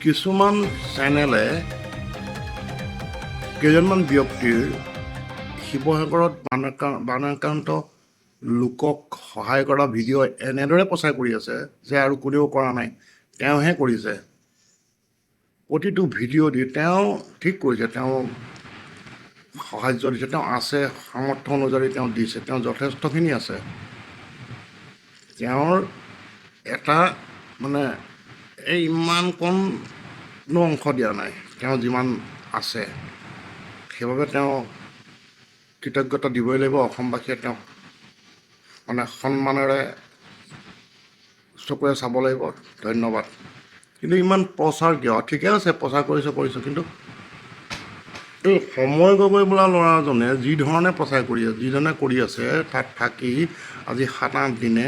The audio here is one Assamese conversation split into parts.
কিছুমান চেনেলে কেইজনমান ব্যক্তিৰ শিৱসাগৰত বানাক্ৰান্ত লোকক সহায় কৰা ভিডিঅ' এনেদৰে প্ৰচাৰ কৰি আছে যে আৰু কোনেও কৰা নাই, তেওঁহে কৰিছে। প্ৰতিটো ভিডিঅ' দি তেওঁ ঠিক কৰিছে, তেওঁ সাহায্য দিছে, তেওঁ আছে, সামৰ্থ্য অনুযায়ী তেওঁ দিছে, তেওঁ যথেষ্টখিনি আছে। তেওঁৰ এটা মানে এই ইমান কণনো অংশ দিয়া নাই, তেওঁ যিমান আছে। সেইবাবে তেওঁ কৃতজ্ঞতা দিবই লাগিব। অসমবাসীয়ে তেওঁক মানে সন্মানেৰে চকুৰে চাব লাগিব। ধন্যবাদ। কিন্তু ইমান প্ৰচাৰ কিয়? ঠিকে আছে, প্ৰচাৰ কৰিছোঁ, কিন্তু এই সময় গগৈ বোলা ল'ৰাজনে যি ধৰণে প্ৰচাৰ কৰি আছে, যিজনে কৰি আছে, তাত থাকি আজি 7-8 দিনে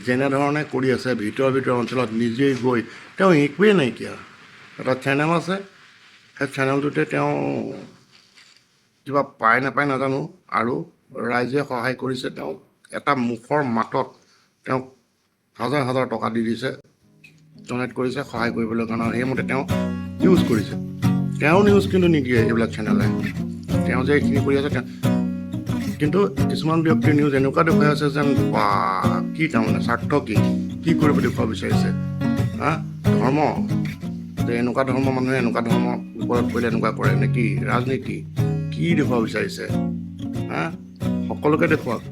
যেনেধৰণে কৰি আছে ভিতৰৰ অঞ্চলত নিজেই গৈ, তেওঁ একোৱেই নাইকিয়া। এটা চেনেল আছে, সেই চেনেলটোতে তেওঁ কিবা পায় নাপায় নাজানো, আৰু ৰাইজে সহায় কৰিছে তেওঁক। এটা মুখৰ মাতত তেওঁক হাজাৰ হাজাৰ টকা দি দিছে, ডনেট কৰিছে সহায় কৰিবলৈ কাৰণে, সেইমতে তেওঁ নিউজ কৰিছে। তেওঁ নিউজ কিন্তু নিদিয়ে এইবিলাক চেনেলে, তেওঁ যে এইখিনি কৰি আছে। কিন্তু কিছুমান ব্যক্তিৰ নিউজ এনেকুৱা দেখুৱাই আছে যেন বা কি তাৰমানে স্বাৰ্থ কি কৰিব দেখুৱাব বিচাৰিছে। ধৰ্ম যে এনেকুৱা ধৰ্মৰ মানুহে এনেকুৱা ধৰ্মৰ ওপৰত কৰিলে এনেকুৱা কৰে নেকি? ৰাজনীতি কি দেখুৱাব বিচাৰিছে? সকলোকে দেখুৱাওক।